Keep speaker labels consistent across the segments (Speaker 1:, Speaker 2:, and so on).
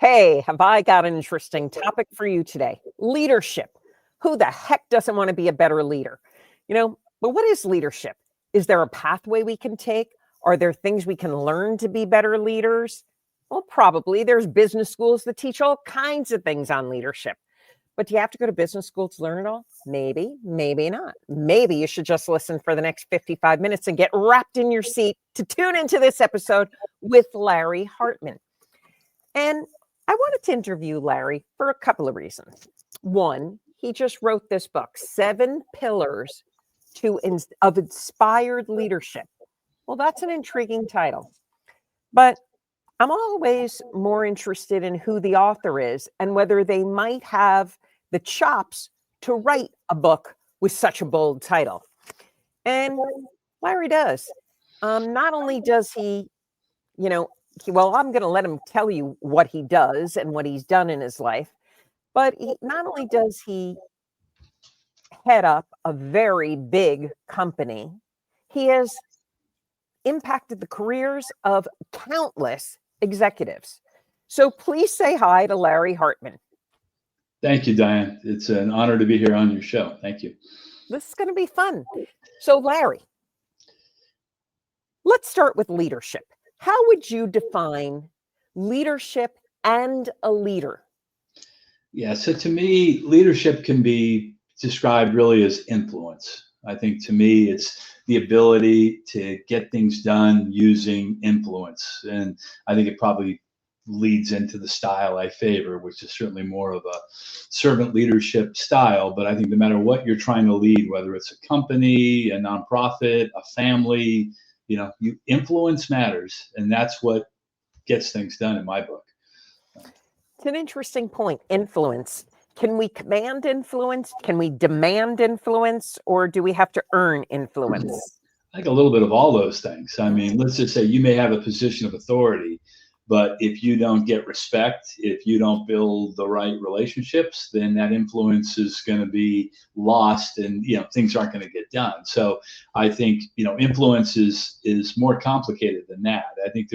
Speaker 1: Hey, have I got an interesting topic for you today? Leadership. Who the heck doesn't want to be a better leader? But what is leadership? Is there a pathway we can take? Are there things we can learn to be better leaders? Well, probably. There's business schools that teach all kinds of things on leadership. But do you have to go to business school to learn it all? Maybe, maybe not. Maybe you should just listen for the next 55 minutes and get wrapped in your seat to tune into this episode with Larry Hartman. And I wanted to interview Larry for a couple of reasons. One, he just wrote this book, 7 Pillars of Inspired Leadership. Well, that's an intriguing title. But I'm always more interested in who the author is and whether they might have the chops to write a book with such a bold title. And Larry does. Not only does he, I'm going to let him tell you what he does and what he's done in his life, but not only does he head up a very big company, he has impacted the careers of countless executives. So please say hi to Larry Hartman.
Speaker 2: Thank you, Diane. It's an honor to be here on your show. Thank you.
Speaker 1: This is going to be fun. So Larry, let's start with leadership. How would you define leadership and a leader?
Speaker 2: Yeah, so to me, leadership can be described really as influence. I think to me, it's the ability to get things done using influence. And I think it probably leads into the style I favor, which is certainly more of a servant leadership style. But I think no matter what you're trying to lead, whether it's a company, a nonprofit, a family, influence matters. And that's what gets things done in my book.
Speaker 1: It's an interesting point, influence. Can we command influence? Can we demand influence? Or do we have to earn influence?
Speaker 2: I think a little bit of all those things. I mean, let's just say you may have a position of authority, but if you don't get respect, if you don't build the right relationships, then that influence is going to be lost and, things aren't going to get done. So I think, influence is more complicated than that. I think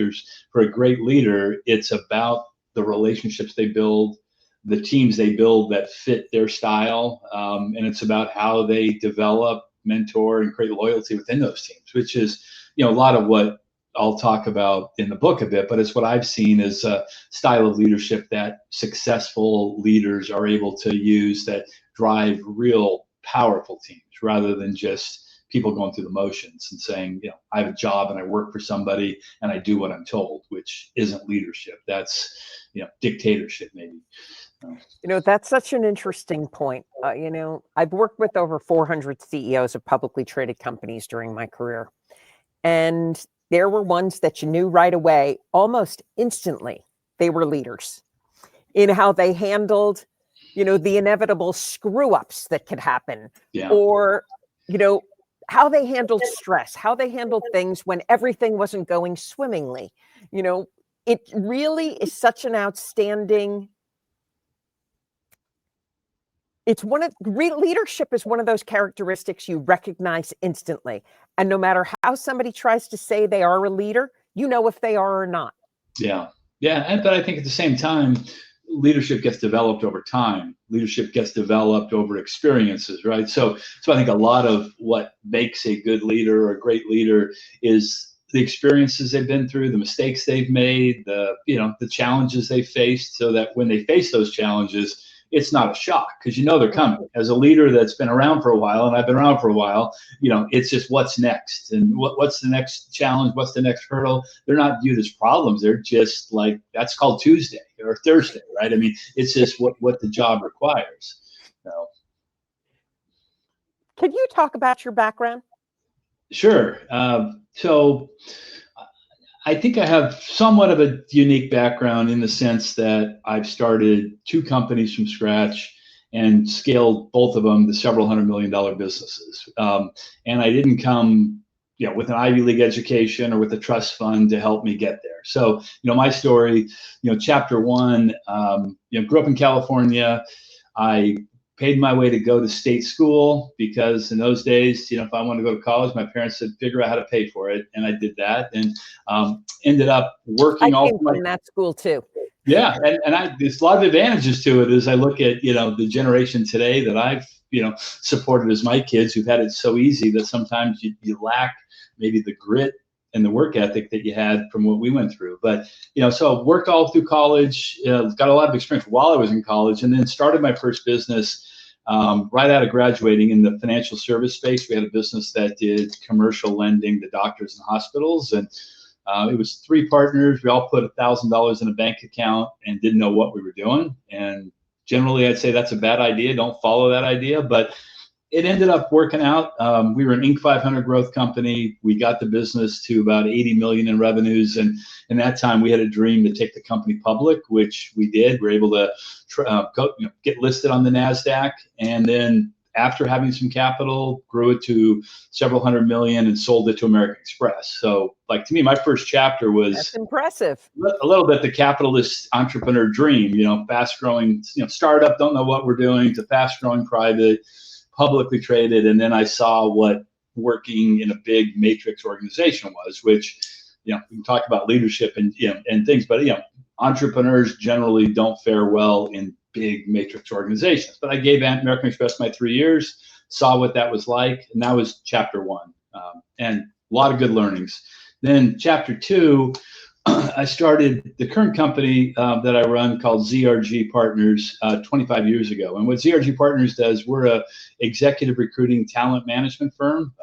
Speaker 2: for a great leader, it's about the relationships they build, the teams they build that fit their style. And it's about how they develop, mentor, and create loyalty within those teams, which is, a lot of what I'll talk about in the book a bit, but it's what I've seen as a style of leadership that successful leaders are able to use that drive real powerful teams rather than just people going through the motions and saying, I have a job and I work for somebody and I do what I'm told, which isn't leadership. That's, dictatorship maybe.
Speaker 1: That's such an interesting point. I've worked with over 400 CEOs of publicly traded companies during my career. And there were ones that you knew right away, almost instantly, they were leaders in how they handled, the inevitable screw ups that could happen, or, how they handled stress, how they handled things when everything wasn't going swimmingly. It really is such an outstanding. Leadership is one of those characteristics you recognize instantly. And no matter how somebody tries to say they are a leader, if they are or not.
Speaker 2: Yeah. But I think at the same time, leadership gets developed over time. Leadership gets developed over experiences, right? So I think a lot of what makes a good leader or a great leader is the experiences they've been through, the mistakes they've made, the challenges they faced, so that when they face those challenges, it's not a shock because they're coming. As a leader that's been around for a while, and I've been around for a while, it's just what's next and what's the next challenge, what's the next hurdle. They're not viewed as problems. They're just like, that's called Tuesday or Thursday, right? I mean, it's just what the job requires.
Speaker 1: Could you talk about your background?
Speaker 2: Sure. So I think I have somewhat of a unique background in the sense that I've started 2 companies from scratch and scaled both of them to several $100 million businesses. And I didn't come, with an Ivy League education or with a trust fund to help me get there. So, my story, chapter 1, grew up in California. I paid my way to go to state school because in those days, if I wanted to go to college, my parents said, figure out how to pay for it. And I did that and ended up working.
Speaker 1: I came from that school too.
Speaker 2: Yeah, and there's a lot of advantages to it as I look at, the generation today that I've, supported as my kids who've had it so easy that sometimes you lack maybe the grit and the work ethic that you had from what we went through. But, so worked all through college, got a lot of experience while I was in college, and then started my first business right out of graduating in the financial service space. We had a business that did commercial lending to doctors and hospitals, and it was 3 partners. We all put $1,000 in a bank account and didn't know what we were doing. And generally, I'd say that's a bad idea. Don't follow that idea. But it ended up working out. We were an Inc. 500 growth company. We got the business to about 80 million in revenues. And in that time, we had a dream to take the company public, which we did. We were able to get listed on the NASDAQ. And then after having some capital, grew it to several hundred million and sold it to American Express. So, like, to me, my first chapter was
Speaker 1: That's impressive.
Speaker 2: A little bit the capitalist entrepreneur dream, fast growing, startup, don't know what we're doing, to fast growing private, publicly traded. And then I saw what working in a big matrix organization was, which, we can talk about leadership and things, but, entrepreneurs generally don't fare well in big matrix organizations. But I gave American Express my 3 years, saw what that was like, and that was chapter 1, and a lot of good learnings. Then chapter 2, I started the current company that I run called ZRG Partners 25 years ago. And what ZRG Partners does, we're a executive recruiting talent management firm.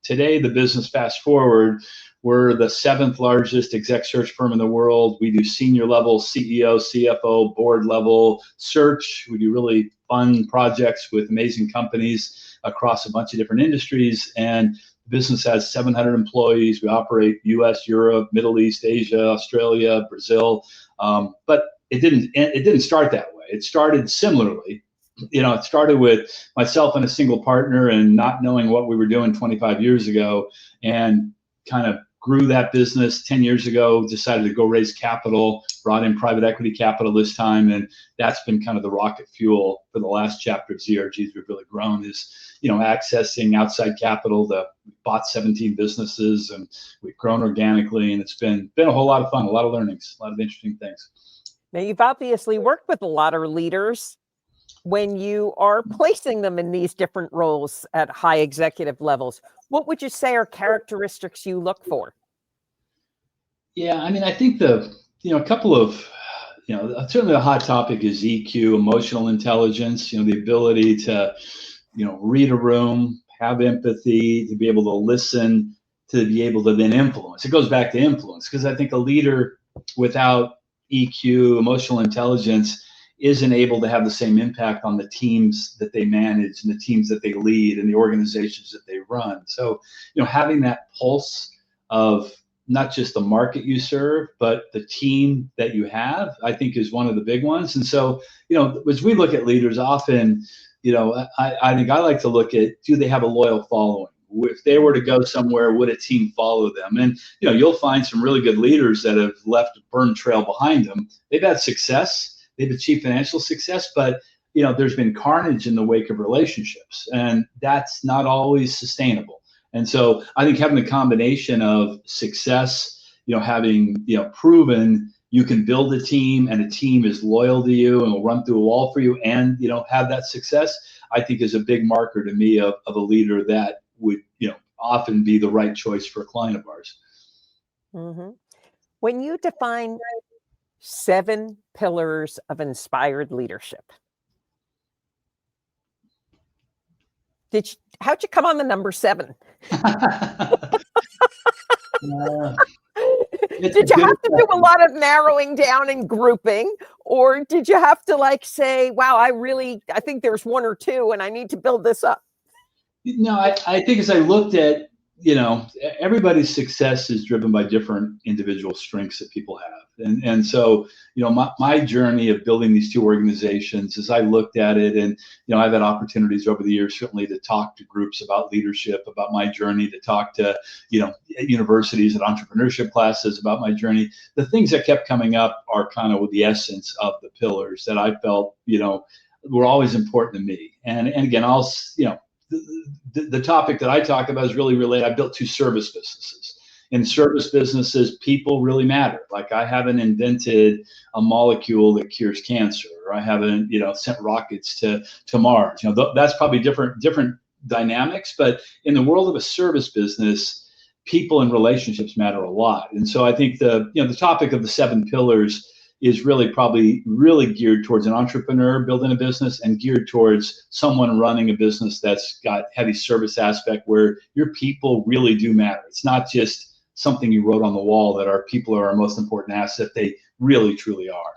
Speaker 2: Today, the business, fast forward, we're the 7th largest exec search firm in the world. We do senior level CEO, CFO, board level search. We do really fun projects with amazing companies across a bunch of different industries. And the business has 700 employees. We operate US, Europe, Middle East, Asia, Australia, Brazil. But it didn't start that way. It started similarly. It started with myself and a single partner and not knowing what we were doing 25 years ago, and kind of grew that business 10 years ago, decided to go raise capital, brought in private equity capital this time. And that's been kind of the rocket fuel for the last chapter of ZRGs. We've really grown is, accessing outside capital. We bought 17 businesses and we've grown organically. And it's been a whole lot of fun, a lot of learnings, a lot of interesting things.
Speaker 1: Now, you've obviously worked with a lot of leaders when you are placing them in these different roles at high executive levels. What would you say are characteristics you look for?
Speaker 2: Yeah, I think a couple of, certainly a hot topic is EQ, emotional intelligence, the ability to, read a room, have empathy, to be able to listen, to be able to then influence. It goes back to influence, because I think a leader without EQ, emotional intelligence, isn't able to have the same impact on the teams that they manage and the teams that they lead and the organizations that they run. So, having that pulse of not just the market you serve, but the team that you have, I think is one of the big ones. And so, as we look at leaders often, I think I like to look at, do they have a loyal following? If they were to go somewhere, would a team follow them? And, you'll find some really good leaders that have left a burn trail behind them. They've had success. They've achieved financial success, but there's been carnage in the wake of relationships, and that's not always sustainable. And so I think having the combination of success, having proven you can build a team and a team is loyal to you and will run through a wall for you, and have that success, I think is a big marker to me of a leader that would often be the right choice for a client of ours.
Speaker 1: Mm-hmm. When you define 7 pillars of inspired leadership, how'd you come on the number 7? Did you have to do a lot of narrowing down and grouping, or did you have to say, wow, I think there's 1 or 2 and I need to build this up?
Speaker 2: No, I think as I looked at, everybody's success is driven by different individual strengths that people have. And so, my journey of building these 2 organizations, as I looked at it, and, I've had opportunities over the years, certainly, to talk to groups about leadership, about my journey, to talk to, universities and entrepreneurship classes about my journey. The things that kept coming up are kind of the essence of the pillars that I felt, were always important to me. And again, the topic that I talk about is really related. I built 2 service businesses. In service businesses, people really matter. Like, I haven't invented a molecule that cures cancer, or I haven't, sent rockets to Mars. That's probably different dynamics. But in the world of a service business, people and relationships matter a lot. And so I think the topic of the 7 pillars is probably geared towards an entrepreneur building a business, and geared towards someone running a business that's got heavy service aspect, where your people really do matter. It's not just something you wrote on the wall that our people are our most important asset. They really, truly are.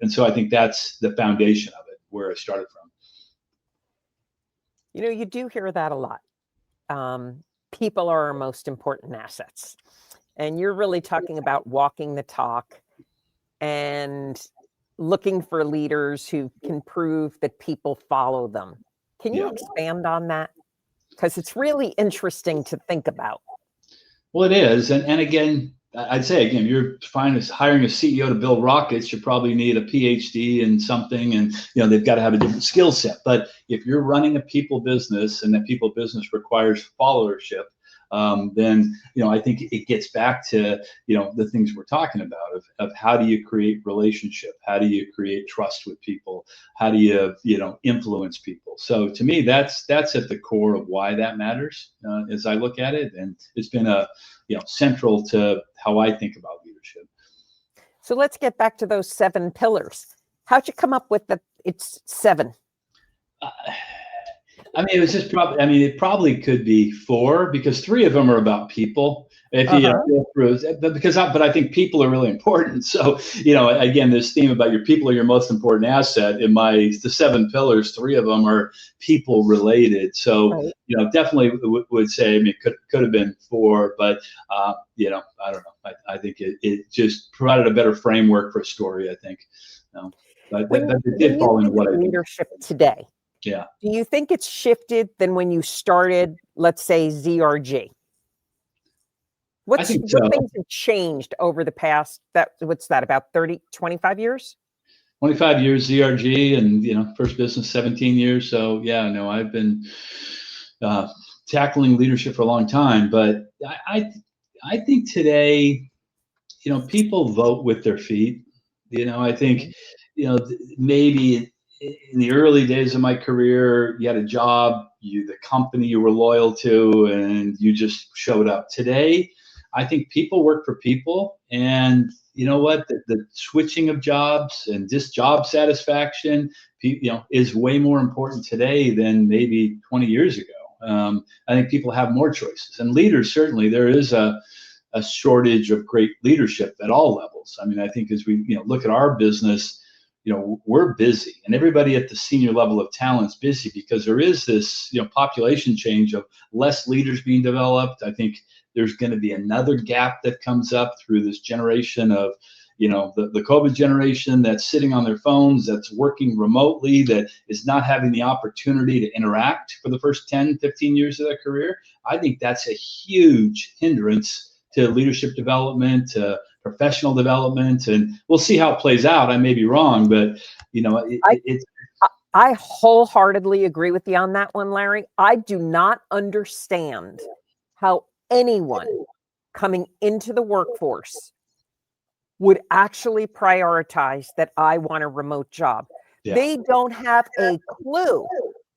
Speaker 2: And so I think that's the foundation of it, where it started from.
Speaker 1: You do hear that a lot. People are our most important assets. And you're really talking about walking the talk and looking for leaders who can prove that people follow them. Can you expand on that? Because it's really interesting to think about.
Speaker 2: Well, it is. And again, I'd say, you're fine as hiring a CEO to build rockets. You probably need a PhD in something, and they've got to have a different skill set. But if you're running a people business, and that people business requires followership, then I think it gets back to the things we're talking about of how do you create relationship, how do you create trust with people, how do you influence people. So to me, that's at the core of why that matters, as I look at it, and it's been central to how I think about leadership.
Speaker 1: So let's get back to those 7 pillars. How'd you come up with it's 7?
Speaker 2: It was just probably, it probably could be 4, because 3 of them are about people. If you go through, but I think people are really important. So, again, this theme about your people are your most important asset. In the 7 pillars, 3 of them are people related. So, definitely would say, it could have been 4, but, I don't know. I think it just provided a better framework for a story, I think. But it did fall into what I think.
Speaker 1: Leadership today.
Speaker 2: Yeah.
Speaker 1: Do you think it's shifted than when you started, let's say, ZRG? What things have changed over the past, about 25 years?
Speaker 2: 25 years ZRG, and, first business 17 years. So I've been tackling leadership for a long time. But I think today, people vote with their feet. I think, maybe in the early days of my career, you had a job, the company you were loyal to, and you just showed up. Today, I think people work for people, and you know what? The switching of jobs and just job satisfaction, is way more important today than maybe 20 years ago. I think people have more choices, and leaders, certainly there is a shortage of great leadership at all levels. I think as we look at our business, we're busy, and everybody at the senior level of talent's busy, because there is this, population change of less leaders being developed. I think there's going to be another gap that comes up through this generation of, the COVID generation that's sitting on their phones, that's working remotely, that is not having the opportunity to interact for the first 10, 15 years of their career. I think that's a huge hindrance to leadership development, to professional development, and we'll see how it plays out. I may be wrong, but
Speaker 1: I wholeheartedly agree with you on that one, Larry. I do not understand how anyone coming into the workforce would actually prioritize that I want a remote job.
Speaker 2: Yeah.
Speaker 1: They don't have a clue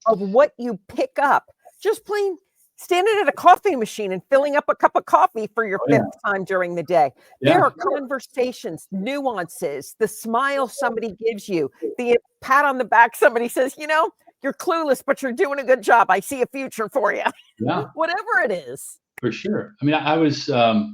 Speaker 1: of what you pick up just plain standing at a coffee machine and filling up a cup of coffee for your 5th time during the day.
Speaker 2: Yeah.
Speaker 1: There are conversations, nuances, the smile somebody gives you, the pat on the back somebody says, you're clueless, but you're doing a good job. I see a future for you.
Speaker 2: Yeah.
Speaker 1: Whatever it is.
Speaker 2: For sure. I was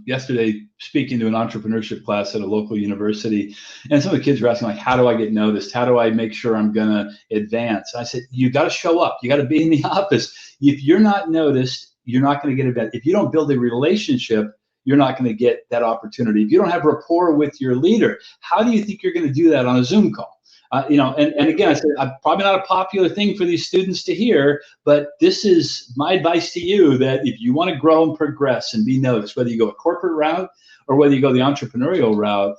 Speaker 2: yesterday speaking to an entrepreneurship class at a local university, and some of the kids were asking, like, how do I get noticed? How do I make sure I'm going to advance? I said, you got to show up. You got to be in the office. If you're not noticed, you're not going to get advanced. If you don't build a relationship, you're not going to get that opportunity. If you don't have rapport with your leader, how do you think you're going to do that on a Zoom call? And again, I said, probably not a popular thing for these students to hear, but this is my advice to you, that if you want to grow and progress and be noticed, whether you go a corporate route or whether you go the entrepreneurial route,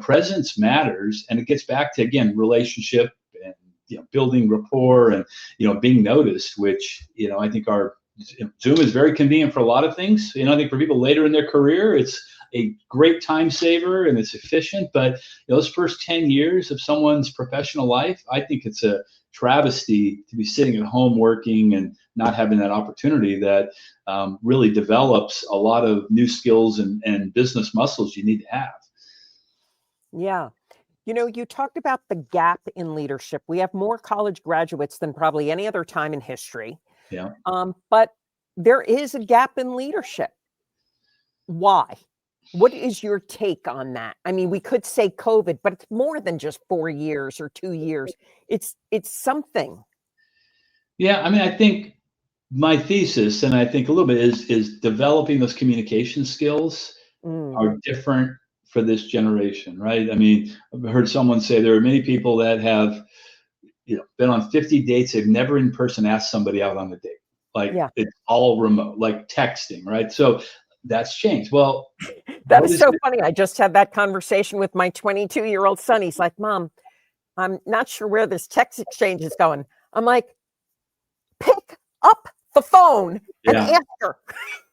Speaker 2: presence matters. And it gets back to, again, relationship and, building rapport and, being noticed, which, I think our Zoom is very convenient for a lot of things. I think for people later in their career, it's a great time saver and it's efficient. But those first 10 years of someone's professional life, I think it's a travesty to be sitting at home working and not having that opportunity that really develops a lot of new skills and business muscles you need to have.
Speaker 1: Yeah. You talked about the gap in leadership. We have more college graduates than probably any other time in history.
Speaker 2: Yeah.
Speaker 1: But there is a gap in leadership. Why? What is your take on that? I mean, we could say COVID, but it's more than just 4 years or 2 years. It's something.
Speaker 2: Yeah, I mean, I think my thesis, and I think a little bit is developing those communication skills are different for this generation, right? I mean, I've heard someone say there are many people that have, been on 50 dates. They've never in person asked somebody out on a date. Like it's all remote, like texting, right? So that's changed. Well,
Speaker 1: that is so funny. I just had that conversation with my 22-year-old son. He's like, Mom, I'm not sure where this text exchange is going. I'm like, pick up the phone and answer.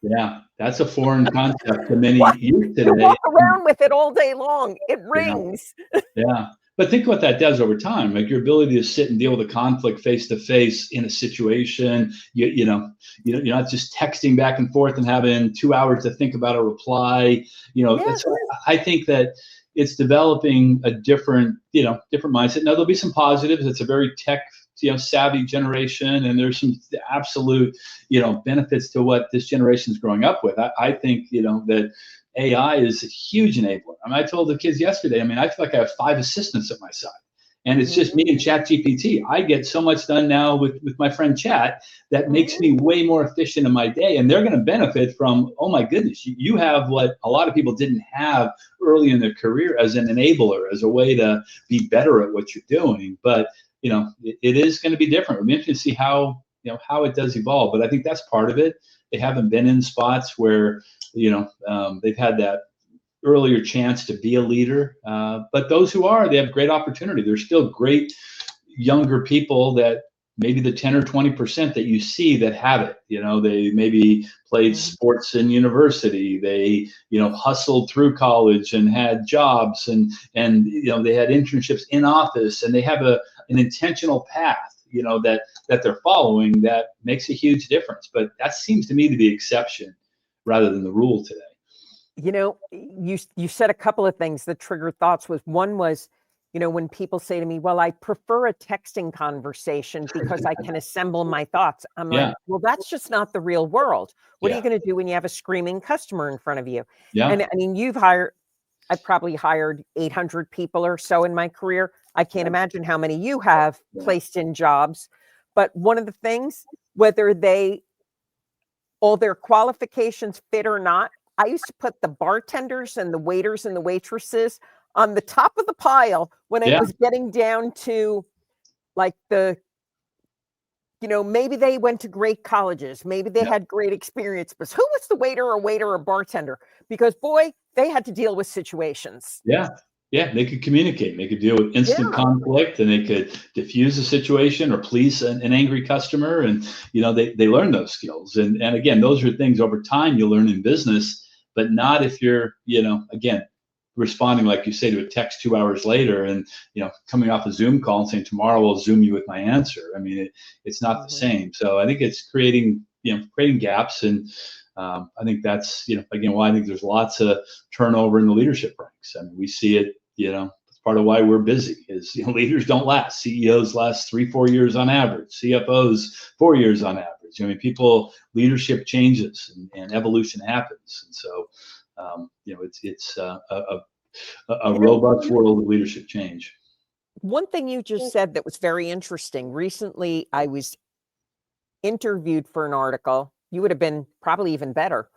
Speaker 2: Yeah, that's a foreign concept to many youth today.
Speaker 1: You walk around with it all day long. It rings.
Speaker 2: Yeah. But think what that does over time, like your ability to sit and deal with a conflict face to face in a situation. You're not just texting back and forth and having 2 hours to think about a reply. I think that it's developing a different mindset. Now there'll be some positives. It's a very tech savvy generation, and there's some absolute benefits to what this generation is growing up with. I think that AI is a huge enabler. I mean, I told the kids yesterday, I feel like I have 5 assistants at my side, and it's just me and ChatGPT. I get so much done now with my friend Chat that makes me way more efficient in my day, and they're going to benefit from, oh my goodness, you have what a lot of people didn't have early in their career as an enabler, as a way to be better at what you're doing. But it is going to be different. We're interested to see how it does evolve. But I think that's part of it. They haven't been in spots where they've had that earlier chance to be a leader. But those who are, they have great opportunity. There's still great younger people that maybe the 10 or 20% that you see that have it. They maybe played sports in university. They hustled through college and had jobs, and they had internships in office, and they have an intentional path that they're following that makes a huge difference. But that seems to me to be the exception rather than the rule today.
Speaker 1: You said a couple of things that triggered thoughts. One was, when people say to me, well, I prefer a texting conversation because I can assemble my thoughts. I'm like, well, that's just not the real world. What are you going to do when you have a screaming customer in front of you? And I mean, I've probably hired 800 people or so in my career. I can't imagine how many you have placed in jobs. But one of the things, whether all their qualifications fit or not, I used to put the bartenders and the waiters and the waitresses on the top of the pile when it was getting down to like maybe they went to great colleges, maybe they had great experience, but who was the waiter or bartender? Because boy, they had to deal with situations.
Speaker 2: Yeah, they could communicate. They could deal with instant conflict, and they could diffuse a situation or please an angry customer. And they learn those skills. And again, those are things over time you learn in business, but not if you're again responding, like you say, to a text 2 hours later, and coming off a Zoom call and saying tomorrow I'll Zoom you with my answer. I mean, it's not the same. So I think it's creating gaps, and I think that's again why I think there's lots of turnover in the leadership ranks. I mean, we see it. It's part of why we're busy. Is leaders don't last. CEOs last 3-4 years on average. CFOs 4 years on average. I mean, leadership changes and evolution happens, and so it's a robust world of leadership change.
Speaker 1: One thing you just said that was very interesting. Recently, I was interviewed for an article. You would have been probably even better.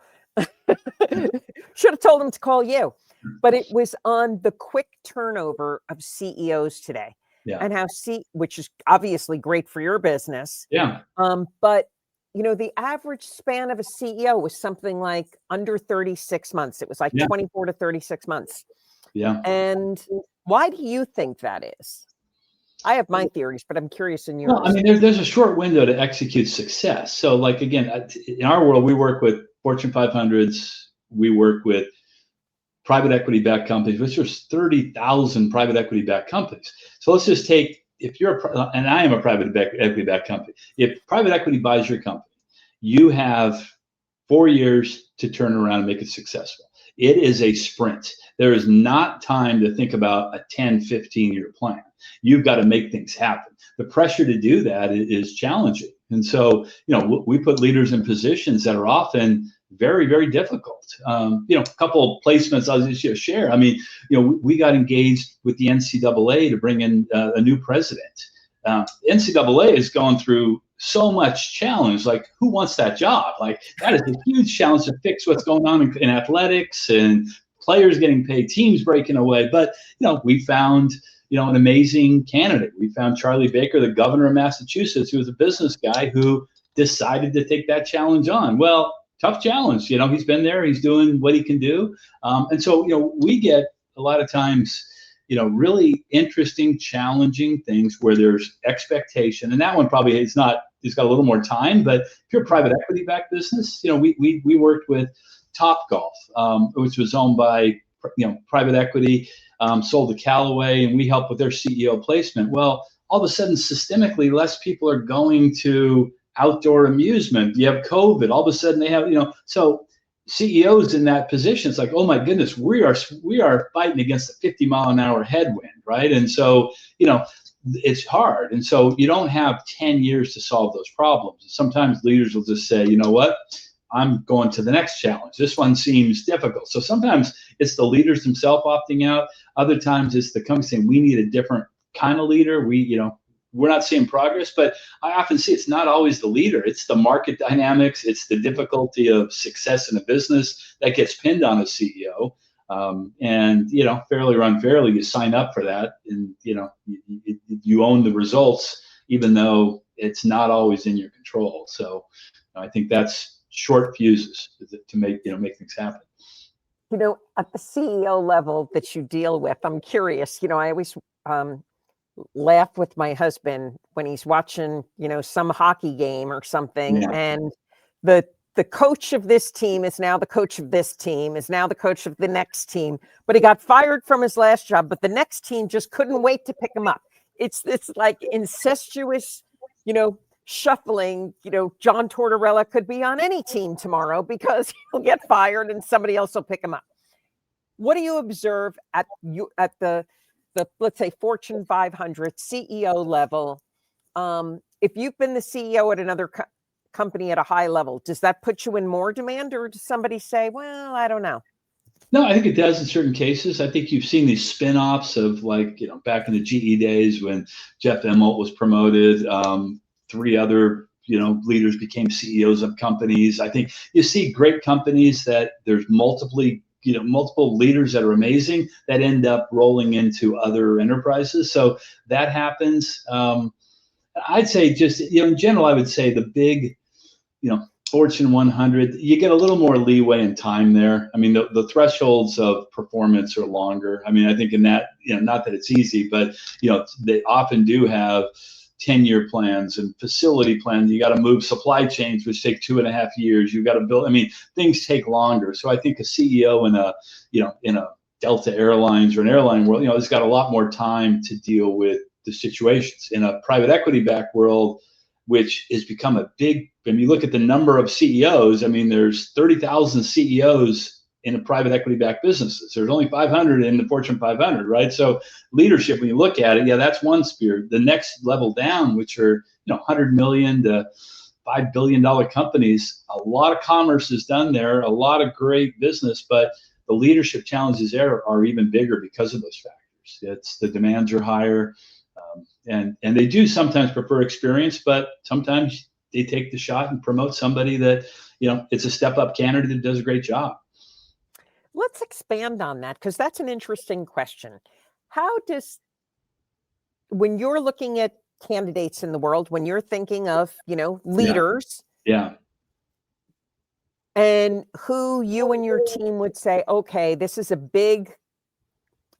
Speaker 1: Should have told them to call you. But it was on the quick turnover of CEOs today, and how which is obviously great for your business. But the average span of a CEO was something like under 36 months. It was like 24 to 36 months. And why do you think that is? I have my theories, but I'm curious in yours.
Speaker 2: Well, I mean, there's a short window to execute success. So, like, again, in our world, we work with Fortune 500s. We work with private equity-backed companies, which there's 30,000 private equity-backed companies. So let's just take, if you're, and I am a private equity-backed company. If private equity buys your company, you have 4 years to turn around and make it successful. It is a sprint. There is not time to think about a 10, 15-year plan. You've got to make things happen. The pressure to do that is challenging. And so, we put leaders in positions that are often very, very difficult. A couple of placements I'll just share. I mean, we got engaged with the NCAA to bring in a new president. NCAA is going through so much challenge. Like, who wants that job? Like, that is a huge challenge to fix what's going on in athletics and players getting paid, teams breaking away. But, we found, an amazing candidate. We found Charlie Baker, the governor of Massachusetts, who was a business guy who decided to take that challenge on. Well, tough challenge. He's been there. He's doing what he can do. And so, we get a lot of times, really interesting, challenging things where there's expectation. And that one probably it's got a little more time. But if you're a private equity backed business, we worked with Topgolf, which was owned by private equity, sold to Callaway, and we helped with their CEO placement. Well, all of a sudden, systemically, less people are going to outdoor amusement. You have COVID. All of a sudden, they have so CEOs in that position, it's like, oh my goodness, we are fighting against a 50-mile-an-hour headwind, right? And so, it's hard. And so you don't have 10 years to solve those problems. Sometimes leaders will just say, you know what, I'm going to the next challenge. This one seems difficult. So sometimes it's the leaders themselves opting out. Other times it's the company saying, we need a different kind of leader. We're not seeing progress, but I often see it's not always the leader. It's the market dynamics. It's the difficulty of success in a business that gets pinned on a CEO. And, fairly or unfairly, you sign up for that and, you own the results, even though it's not always in your control. So I think that's short fuses to make things happen.
Speaker 1: At the CEO level that you deal with, I'm curious, I always laugh with my husband when he's watching, some hockey game or something. Yeah. And the coach of this team is now the coach of this team is now the coach of the next team, but he got fired from his last job, but the next team just couldn't wait to pick him up. It's like incestuous, shuffling. John Tortorella could be on any team tomorrow because he'll get fired and somebody else will pick him up. What do you observe at the let's say Fortune 500 CEO level? If you've been the CEO at another company at a high level, does that put you in more demand, or does somebody say, well, I don't know?
Speaker 2: No, I think it does in certain cases. I think you've seen these spin-offs of back in the GE days when Jeff Immelt was promoted, 3 other, leaders became CEOs of companies. I think you see great companies that there's multiple leaders that are amazing that end up rolling into other enterprises. So that happens. I'd say just, in general, I would say the big, Fortune 100, you get a little more leeway and time there. I mean, the thresholds of performance are longer. I mean, I think in that, not that it's easy, but, they often do have 10-year plans and facility plans. You got to move supply chains, which take 2.5 years. You got to build, things take longer. So I think a CEO in a Delta Airlines or an airline world, has got a lot more time to deal with the situations. In a private equity backed world, which has become a big, when you look at the number of CEOs, there's 30,000 CEOs in a private equity backed businesses. There's only 500 in the Fortune 500, right? So leadership, when you look at it, that's one sphere. The next level down, which are, 100 million to $5 billion companies, a lot of commerce is done there, a lot of great business, but the leadership challenges there are even bigger because of those factors. It's the demands are higher. And they do sometimes prefer experience, but sometimes they take the shot and promote somebody that, it's a step up candidate that does a great job.
Speaker 1: Let's expand on that, because that's an interesting question. When you're looking at candidates in the world, when you're thinking of, leaders,
Speaker 2: yeah,
Speaker 1: and who you and your team would say, okay, this is a big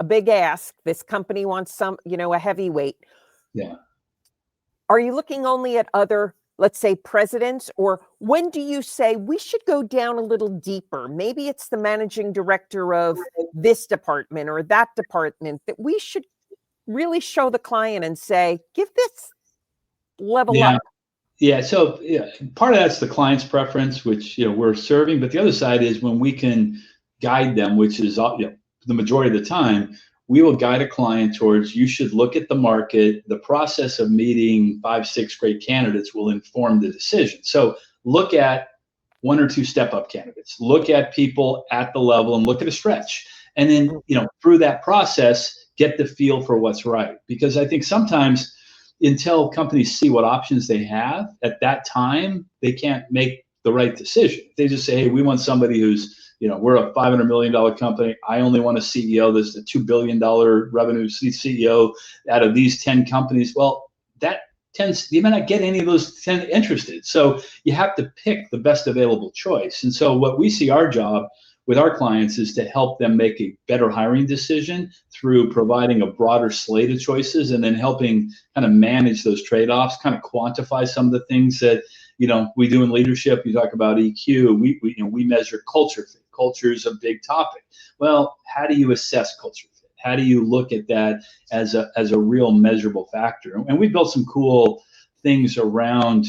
Speaker 1: ask. This company wants a heavyweight.
Speaker 2: Yeah.
Speaker 1: Are you looking only at other, let's say, presidents, or when do you say we should go down a little deeper? Maybe it's the managing director of this department or that department that we should really show the client and say, give this level
Speaker 2: Yeah.
Speaker 1: up.
Speaker 2: Yeah. So yeah, part of that's the client's preference, which we're serving, but the other side is when we can guide them, which is the majority of the time, we will guide a client towards you should look at the market. The process of meeting 5, 6 great candidates will inform the decision. So look at 1 or 2 step-up candidates. Look at people at the level and look at a stretch. And then through that process, get the feel for what's right. Because I think sometimes until companies see what options they have at that time, they can't make the right decision. They just say, hey, we want somebody who's, we're a $500 million company. I only want a CEO that's a $2 billion revenue CEO out of these 10 companies. Well, that tends, you may not get any of those 10 interested. So you have to pick the best available choice. And so what we see our job with our clients is to help them make a better hiring decision through providing a broader slate of choices and then helping kind of manage those trade-offs, kind of quantify some of the things that we do in leadership. You talk about EQ. We measure culture fit. Culture is a big topic. Well, how do you assess culture fit? How do you look at that as a real measurable factor? And we built some cool things around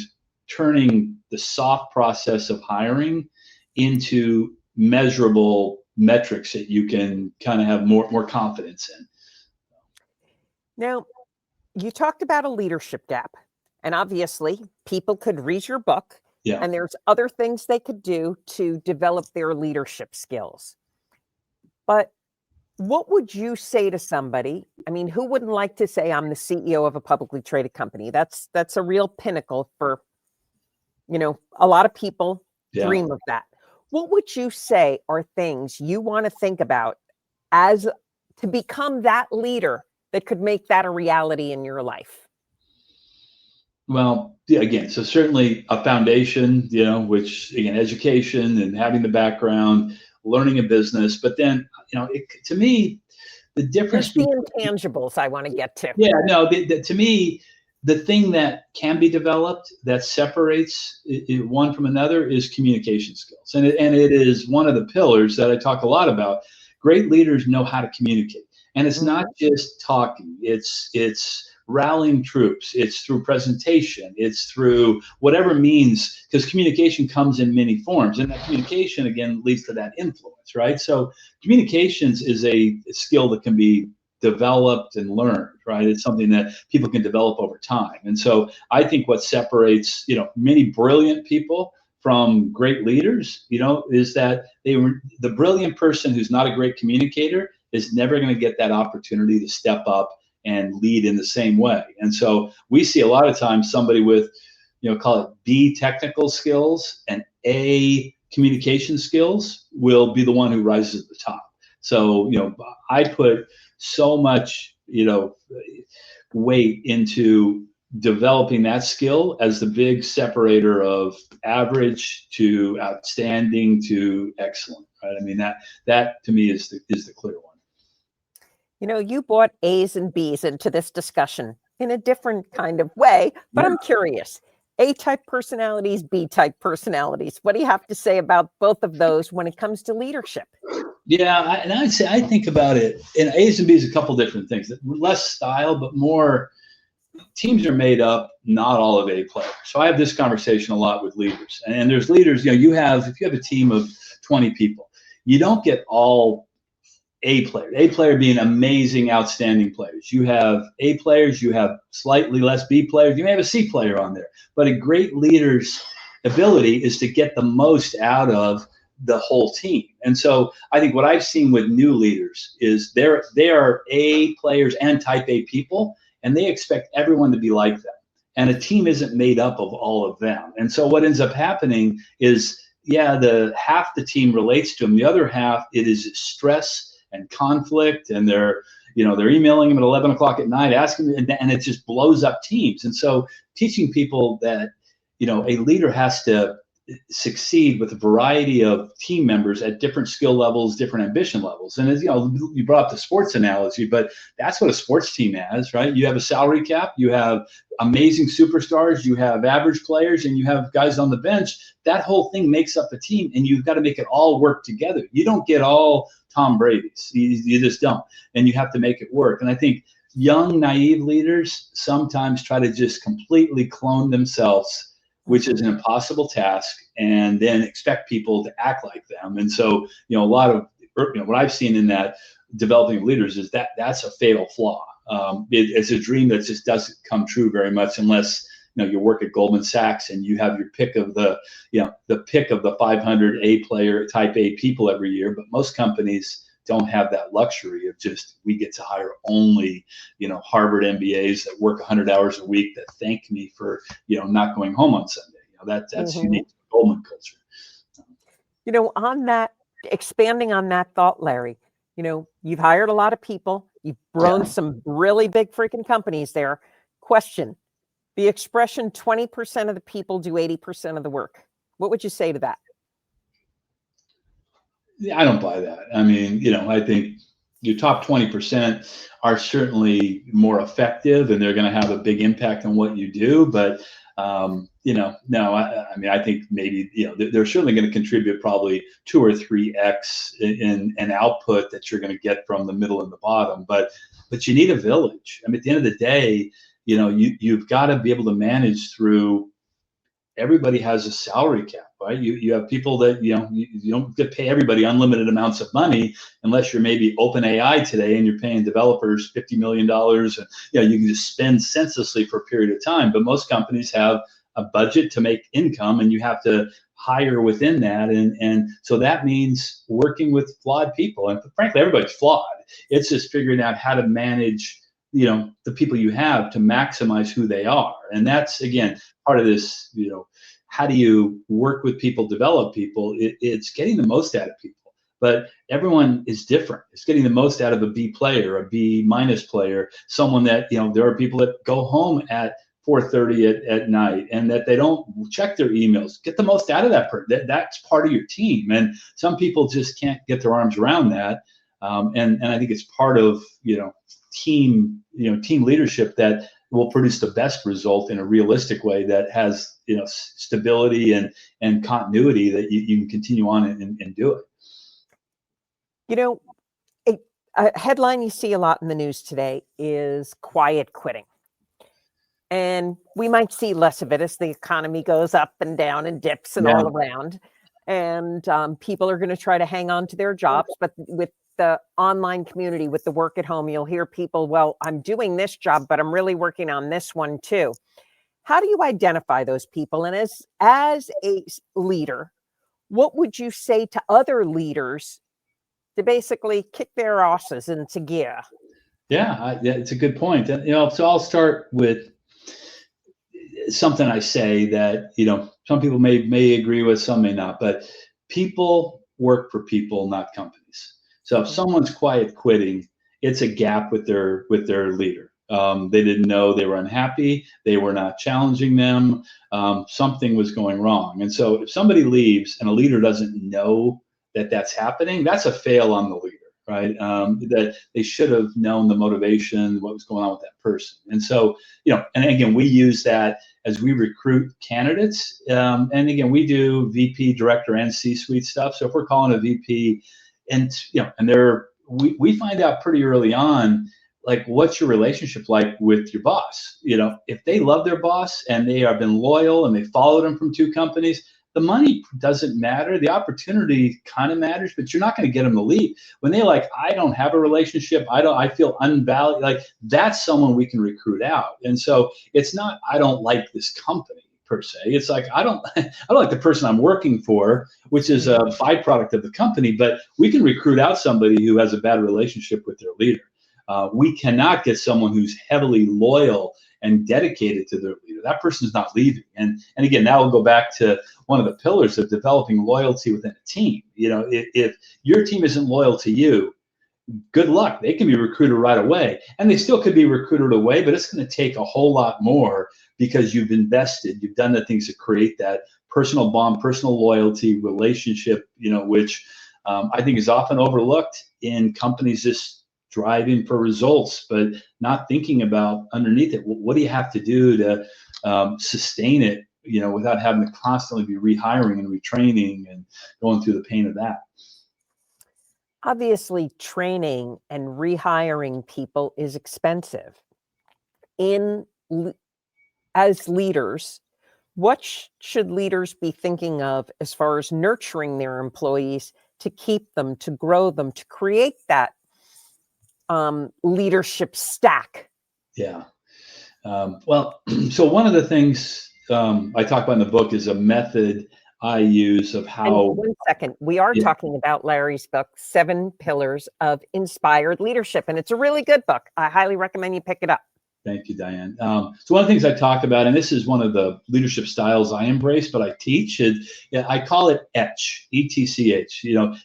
Speaker 2: turning the soft process of hiring into measurable metrics that you can kind of have more confidence in.
Speaker 1: Now, you talked about a leadership gap, and obviously people could read your book, and there's other things they could do to develop their leadership skills. But what would you say to somebody? I mean, who wouldn't like to say, I'm the CEO of a publicly traded company? That's a real pinnacle for, a lot of people dream of that. What would you say are things you want to think about as to become that leader that could make that a reality in your life?
Speaker 2: Well, again, so certainly a foundation, which again, education and having the background, learning a business. But then, to me, the difference.
Speaker 1: There's the intangibles I want to get to.
Speaker 2: Yeah, no, to me, the thing that can be developed that separates one from another is communication skills. And it is one of the pillars that I talk a lot about. Great leaders know how to communicate. And it's not just talking, it's rallying troops, it's through presentation, it's through whatever means, because communication comes in many forms. And that communication, again, leads to that influence, right? So communications is a skill that can be developed and learned, right? It's something that people can develop over time. And so I think what separates, many brilliant people from great leaders, is that the brilliant person who's not a great communicator is never going to get that opportunity to step up and lead in the same way. And so we see a lot of times somebody with, call it B, technical skills, and A, communication skills will be the one who rises to the top. So, I put so much, weight into developing that skill as the big separator of average to outstanding to excellent, right? I mean, that to me is the clear one.
Speaker 1: You brought A's and B's into this discussion in a different kind of way, but I'm curious. A-type personalities, B-type personalities. What do you have to say about both of those when it comes to leadership?
Speaker 2: Yeah, I'd say I think about it in A's and B's, a couple different things. Less style, but more teams are made up, not all of A players. So I have this conversation a lot with leaders. And there's leaders, if you have a team of 20 people, you don't get all A players. A player being amazing, outstanding players. You have A players, you have slightly less B players, you may have a C player on there. But a great leader's ability is to get the most out of the whole team. And so I think what I've seen with new leaders is they are A players and type A people, and they expect everyone to be like them. And a team isn't made up of all of them. And so what ends up happening is, the half the team relates to them. The other half, it is stress and conflict, and they're emailing them at 11 o'clock at night, asking, and it just blows up teams. And so teaching people that, a leader has to succeed with a variety of team members at different skill levels, different ambition levels. And as you know, you brought up the sports analogy, but that's what a sports team has, right? You have a salary cap, you have amazing superstars, you have average players, and you have guys on the bench. That whole thing makes up a team, and you've got to make it all work together. You don't get all Tom Brady's, you just don't, and you have to make it work. And I think young, naive leaders sometimes try to just completely clone themselves, which is an impossible task, and then expect people to act like them. And so, a lot of what I've seen in that developing leaders is that that's a fatal flaw. It's a dream that just doesn't come true very much unless you work at Goldman Sachs and you have your pick of the pick of the 500 A player type A people every year. But most companies don't have that luxury of just, we get to hire only, Harvard MBAs that work 100 hours a week that thank me for, not going home on Sunday. That's unique to the Goldman culture.
Speaker 1: On that, expanding on that thought, Larry, you've hired a lot of people, you've grown some really big freaking companies there. Question, the expression 20% of the people do 80% of the work. What would you say to that?
Speaker 2: I don't buy that. I mean, I think your top 20% are certainly more effective and they're going to have a big impact on what you do. But, no, I think maybe, they're certainly going to contribute probably 2 or 3x in an output that you're going to get from the middle and the bottom. But you need a village. I mean, at the end of the day, you've got to be able to manage through. Everybody has a salary cap, right? You have people that, you don't get to pay everybody unlimited amounts of money unless you're maybe OpenAI today and you're paying developers $50 million. And, you can just spend senselessly for a period of time. But most companies have a budget to make income and you have to hire within that. And so that means working with flawed people. And frankly, everybody's flawed. It's just figuring out how to manage the people you have to maximize who they are. And that's, again, part of this, how do you work with people, develop people? It's getting the most out of people. But everyone is different. It's getting the most out of a B player, a B minus player, someone that, there are people that go home at 4:30 at night and that they don't check their emails. Get the most out of that person. That's part of your team. And some people just can't get their arms around that. And I think it's part of, team leadership that will produce the best result in a realistic way that has, stability and continuity that you can continue on and do it.
Speaker 1: A headline you see a lot in the news today is quiet quitting. And we might see less of it as the economy goes up and down and dips and all around. And people are going to try to hang on to their jobs. But with the online community, with the work at home, you'll hear people, well, I'm doing this job, but I'm really working on this one too. How do you identify those people? And as a leader, what would you say to other leaders to basically kick their asses into gear?
Speaker 2: Yeah, it's a good point. And, so I'll start with something I say that, some people may agree with, some may not, but people work for people, not companies. So if someone's quiet quitting, it's a gap with their leader. They didn't know, they were unhappy, they were not challenging them, something was going wrong. And so if somebody leaves and a leader doesn't know that that's happening, that's a fail on the leader, right? That they should have known the motivation, what was going on with that person. And so, and again, we use that as we recruit candidates. And again, we do VP, director, and C-suite stuff. So if we're calling a VP, and we find out pretty early on, like, what's your relationship like with your boss? If they love their boss and they have been loyal and they followed him from 2 companies, the money doesn't matter. The opportunity kind of matters, but you're not going to get them to leave. When they're like, I don't have a relationship, I feel unvalued, like, that's someone we can recruit out. And so it's not, I don't like this company per se. It's like, I don't like the person I'm working for, which is a byproduct of the company, but we can recruit out somebody who has a bad relationship with their leader. We cannot get someone who's heavily loyal and dedicated to their leader. That person's not leaving. And again, that will go back to one of the pillars of developing loyalty within a team. If your team isn't loyal to you, good luck. They can be recruited right away, and they still could be recruited away, but it's going to take a whole lot more because you've invested, you've done the things to create that personal bond, personal loyalty, relationship, which I think is often overlooked in companies just driving for results, but not thinking about underneath it. What do you have to do to sustain it, without having to constantly be rehiring and retraining and going through the pain of that?
Speaker 1: Obviously, training and rehiring people is expensive. As leaders, what should leaders be thinking of as far as nurturing their employees to keep them, to grow them, to create that leadership stack?
Speaker 2: Yeah. Well, so one of the things I talk about in the book is a method I use of how.
Speaker 1: And 1 second, we are talking about Larry's book, 7 Pillars of Inspired Leadership, and it's a really good book. I highly recommend you pick it up.
Speaker 2: Thank you, Diane. So one of the things I talk about, and this is one of the leadership styles I embrace, but I teach it. I call it ETCH, ETCH.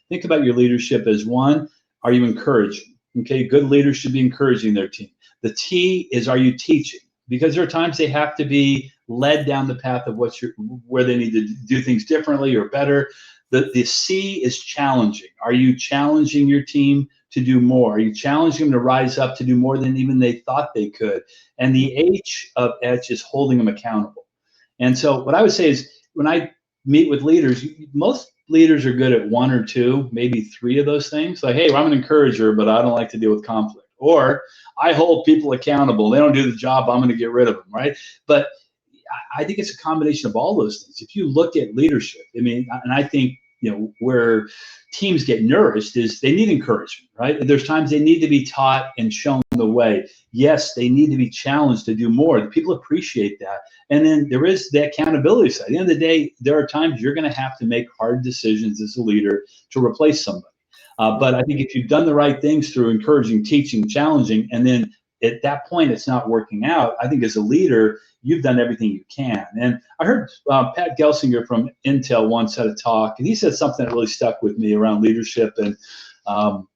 Speaker 2: Think about your leadership as one. Are you encouraging? Okay, good leaders should be encouraging their team. The T is, are you teaching? Because there are times they have to be led down the path of where they need to do things differently or better. The C is challenging. Are you challenging your team to do more? Are you challenging them to rise up to do more than even they thought they could? And the H of ETCH is holding them accountable. And so what I would say is, when I meet with leaders, most leaders are good at 1 or 2, maybe 3 of those things. Like, hey, well, I'm an encourager, but I don't like to deal with conflict. Or I hold people accountable. They don't do the job, I'm going to get rid of them, right? But I think it's a combination of all those things. If you look at leadership, and I think, where teams get nourished is they need encouragement, right? There's times they need to be taught and shown the way. Yes, they need to be challenged to do more. The people appreciate that. And then there is the accountability side. At the end of the day, there are times you're going to have to make hard decisions as a leader to replace somebody. But I think if you've done the right things through encouraging, teaching, challenging, and then at that point it's not working out, I think as a leader, you've done everything you can. And I heard Pat Gelsinger from Intel once had a talk, and he said something that really stuck with me around leadership. And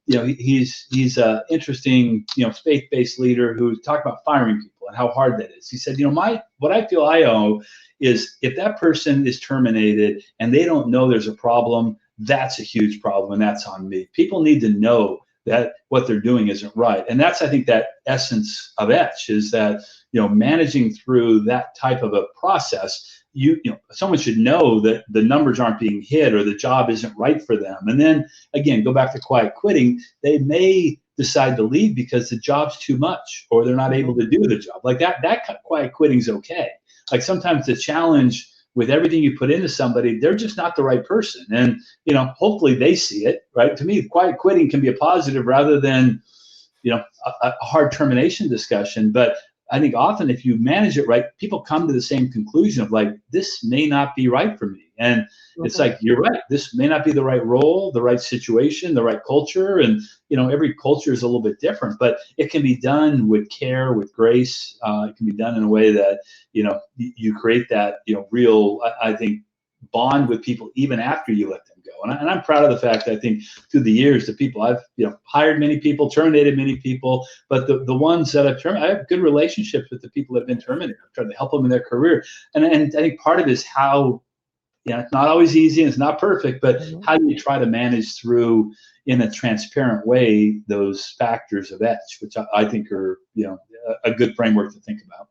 Speaker 2: he's an interesting, faith-based leader who talked about firing people and how hard that is. He said, what I feel I owe is, if that person is terminated and they don't know there's a problem, that's a huge problem, and that's on me. People need to know that what they're doing isn't right. And that's, I think, that essence of ETCH is that, managing through that type of a process, someone should know that the numbers aren't being hit or the job isn't right for them. And then again, go back to quiet quitting. They may decide to leave because the job's too much or they're not able to do the job. Like that quiet quitting is okay. Like sometimes the challenge with everything you put into somebody, they're just not the right person. And, hopefully they see it, right? To me, quiet quitting can be a positive rather than, a hard termination discussion. But I think often if you manage it right, people come to the same conclusion of like, this may not be right for me. And it's like, you're right. This may not be the right role, the right situation, the right culture. And, every culture is a little bit different, but it can be done with care, with grace. It can be done in a way that, you create that, real, I think, bond with people even after you let them go. And I'm proud of the fact that I think through the years, the people I've hired many people, terminated many people, but the ones that I've terminated, I have good relationships with the people that have been terminated. I've tried to help them in their career. And I think part of it is how, it's not always easy and it's not perfect, but how do you try to manage through in a transparent way those factors of ETCH, which I think are, a good framework to think about.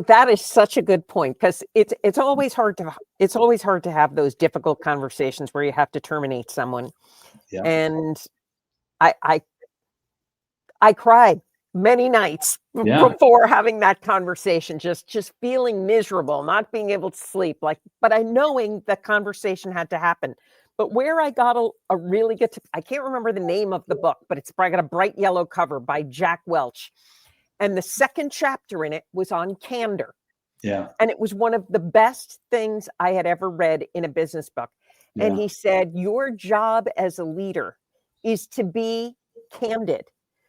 Speaker 1: That is such a good point, because it's always hard to have those difficult conversations where you have to terminate someone.
Speaker 2: Yeah.
Speaker 1: And I cried many nights before having that conversation, just feeling miserable, not being able to sleep, but I knowing the conversation had to happen. But where I got a really good, I can't remember the name of the book, but it's probably got a bright yellow cover by Jack Welch. And the second chapter in it was on candor.
Speaker 2: Yeah.
Speaker 1: And it was one of the best things I had ever read in a business book. Yeah. And he said, your job as a leader is to be candid.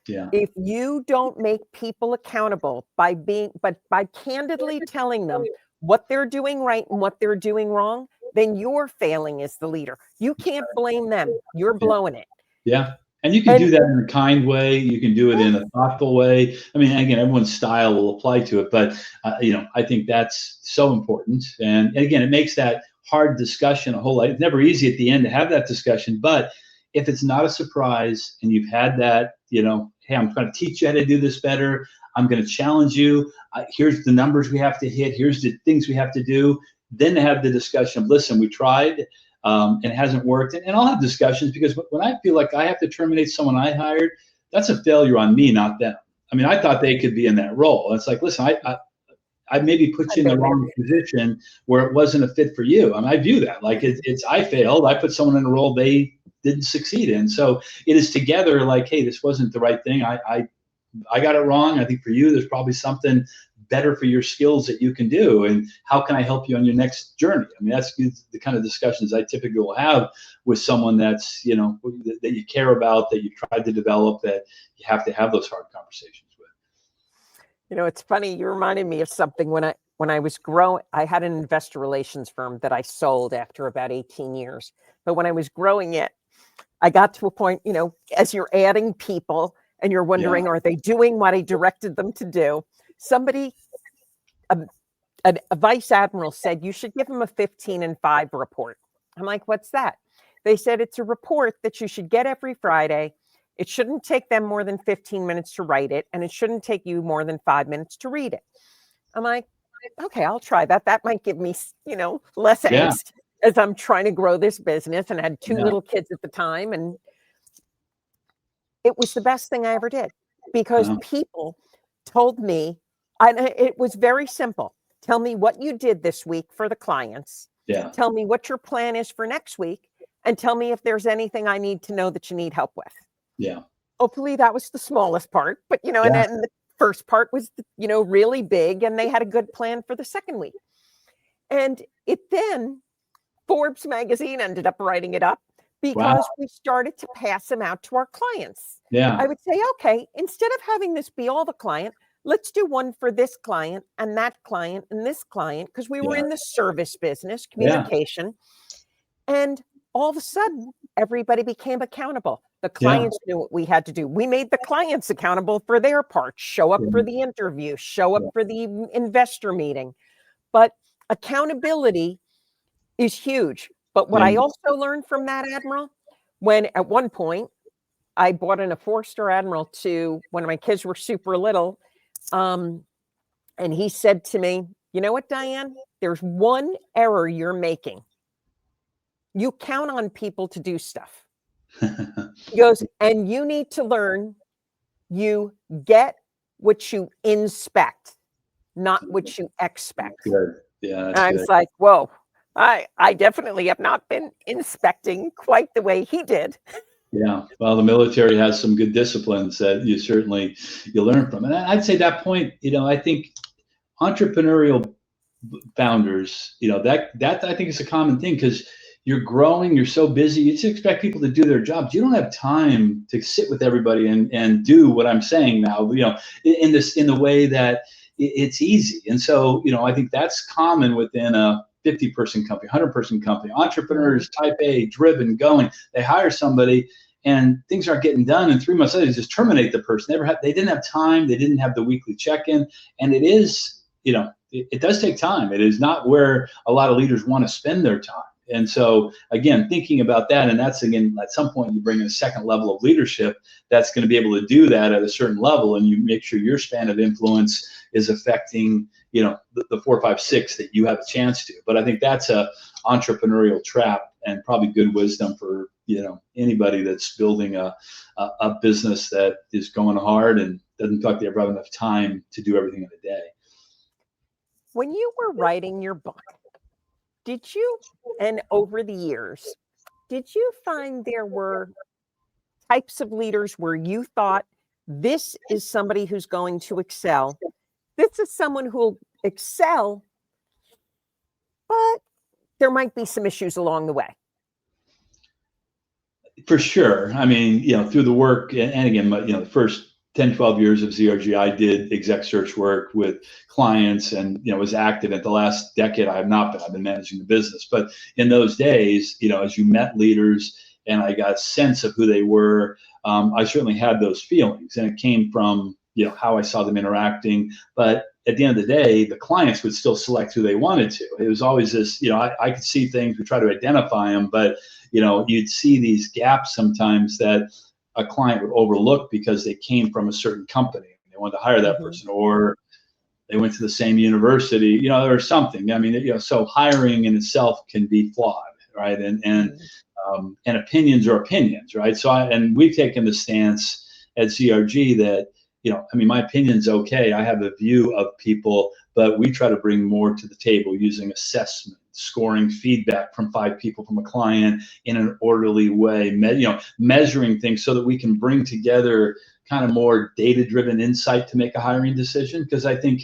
Speaker 2: Yeah.
Speaker 1: If you don't make people accountable by candidly telling them what they're doing right and what they're doing wrong, then you're failing as the leader. You can't blame them. You're blowing it.
Speaker 2: Yeah. And you can
Speaker 1: And
Speaker 2: do that in a kind way. You can do it in a thoughtful way. I mean, again, everyone's style will apply to it, but I think that's so important. And again, it makes that hard discussion a whole lot. It's never easy at the end to have that discussion, but if it's not a surprise and you've had that, hey, I'm going to teach you how to do this better. I'm going to challenge you. Here's the numbers we have to hit. Here's the things we have to do. Then to have the discussion of, listen, we tried. And it hasn't worked. And I'll have discussions, because when I feel like I have to terminate someone I hired, that's a failure on me, not them. I mean, I thought they could be in that role. It's like, listen, I maybe put you in the wrong position where it wasn't a fit for you. I mean, I view that like it's I failed. I put someone in a role they didn't succeed in. So it is together like, hey, this wasn't the right thing. I got it wrong. I think for you, there's probably something better for your skills that you can do, and how can I help you on your next journey? I mean, that's the kind of discussions I typically will have with someone that's that you care about, that you tried to develop, that you have to have those hard conversations with.
Speaker 1: It's funny, you reminded me of something. When I was growing, I had an investor relations firm that I sold after about 18 years. But when I was growing it, I got to a point, as you're adding people and you're wondering, are they doing what I directed them to do? Somebody, a vice admiral said, you should give them a 15 and 5 report. I'm like, what's that? They said, it's a report that you should get every Friday. It shouldn't take them more than 15 minutes to write it, and it shouldn't take you more than 5 minutes to read it. I'm like, okay, I'll try that. That might give me, less angst as I'm trying to grow this business, and I had 2 little kids at the time. And it was the best thing I ever did, because people told me, and it was very simple. Tell me what you did this week for the clients.
Speaker 2: Yeah.
Speaker 1: Tell me what your plan is for next week, and tell me if there's anything I need to know that you need help with.
Speaker 2: Yeah.
Speaker 1: Hopefully that was the smallest part, but and then the first part was really big, and they had a good plan for the second week. And then Forbes magazine ended up writing it up, because we started to pass them out to our clients.
Speaker 2: Yeah.
Speaker 1: I would say, okay, instead of having this be all the client, let's do one for this client and that client and this client, because we were in the service business, communication. And all of a sudden, everybody became accountable. The clients knew what we had to do. We made the clients accountable for their part. Show up for the interview, show up for the investor meeting. But accountability is huge. But what I also learned from that admiral, when at one point I bought in a 4-star admiral to when my kids were super little, and he said to me, you know what, Diane, there's one error you're making. You count on people to do stuff. He goes, and you need to learn, you get what you inspect, not what you expect.
Speaker 2: Good. Yeah.
Speaker 1: I was like, whoa, I definitely have not been inspecting quite the way he did.
Speaker 2: Yeah, well, the military has some good disciplines that you learn from. And I'd say that point, I think entrepreneurial founders, that I think is a common thing, because you're growing, you're so busy, you just expect people to do their jobs. You don't have time to sit with everybody and do what I'm saying now, in the way that it's easy. And so, I think that's common within a 50-person company, 100-person company. Entrepreneurs, type A, driven, going. They hire somebody, and things aren't getting done. And 3 months later, they just terminate the person. They didn't have time. They didn't have the weekly check-in. And it is, it does take time. It is not where a lot of leaders want to spend their time. And so, again, thinking about that, and that's, again, at some point you bring in a second level of leadership that's going to be able to do that at a certain level, and you make sure your span of influence is affecting, the 4, 5, 6 that you have a chance to. But I think that's a entrepreneurial trap, and probably good wisdom for, anybody that's building a business that is going hard and doesn't feel like they ever have enough time to do everything in a day.
Speaker 1: When you were writing your book, did you, and over the years, did you find there were types of leaders where you thought, this is somebody who's going to excel? This is someone who will excel, but there might be some issues along the way.
Speaker 2: For sure. I mean, through the work, and again, the first 10, 12 years of ZRG, I did exec search work with clients, and, was active. At the last decade, I have not been. I've been managing the business. But in those days, as you met leaders and I got a sense of who they were, I certainly had those feelings, and it came from, how I saw them interacting. But at the end of the day, the clients would still select who they wanted to. It was always this, I could see things, we try to identify them, but you'd see these gaps sometimes that a client would overlook because they came from a certain company. They wanted to hire that person, or they went to the same university, or something. I mean, so hiring in itself can be flawed, right? And opinions are opinions, right? So and we've taken the stance at CRG that, my opinion's okay. I have a view of people, but we try to bring more to the table using assessment, scoring feedback from 5 people from a client in an orderly way, measuring things so that we can bring together kind of more data-driven insight to make a hiring decision. Because I think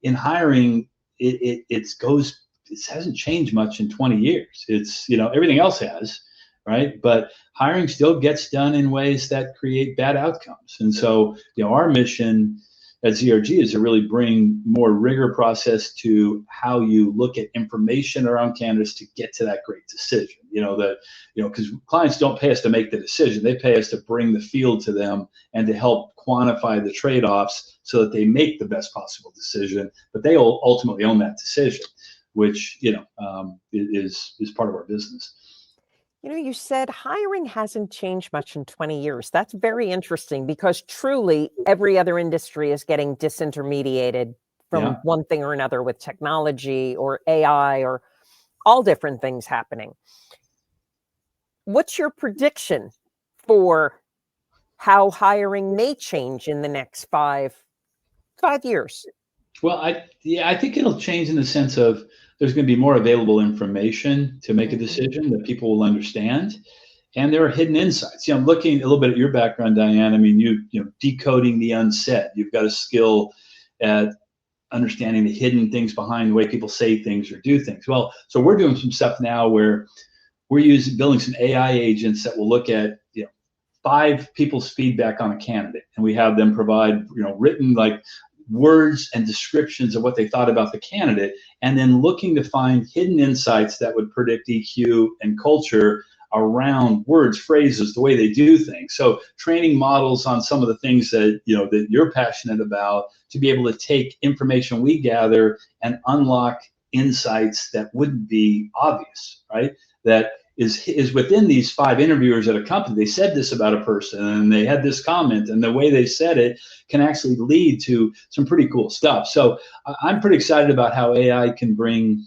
Speaker 2: in hiring, it hasn't changed much in 20 years. It's, everything else has, right? But hiring still gets done in ways that create bad outcomes. And so, our mission at ZRG is to really bring more rigor process to how you look at information around candidates to get to that great decision. Because clients don't pay us to make the decision. They pay us to bring the field to them and to help quantify the trade-offs so that they make the best possible decision, but they ultimately own that decision, which, is part of our business.
Speaker 1: You said hiring hasn't changed much in 20 years. That's very interesting, because truly every other industry is getting disintermediated from one thing or another, with technology or AI or all different things happening. What's your prediction for how hiring may change in the next 5 years?
Speaker 2: Well, I think it'll change in the sense of there's going to be more available information to make a decision that people will understand. And there are hidden insights. I'm looking a little bit at your background, Diane. I mean, you decoding the unsaid. You've got a skill at understanding the hidden things behind the way people say things or do things. Well, so we're doing some stuff now where we're building some AI agents that will look at 5 people's feedback on a candidate, and we have them provide written words and descriptions of what they thought about the candidate, and then looking to find hidden insights that would predict EQ and culture around words, phrases, the way they do things. So training models on some of the things that that you're passionate about, to be able to take information we gather and unlock insights that wouldn't be obvious, right? That is within these 5 interviewers at a company. They said this about a person and they had this comment, and the way they said it can actually lead to some pretty cool stuff. So I'm pretty excited about how AI can bring,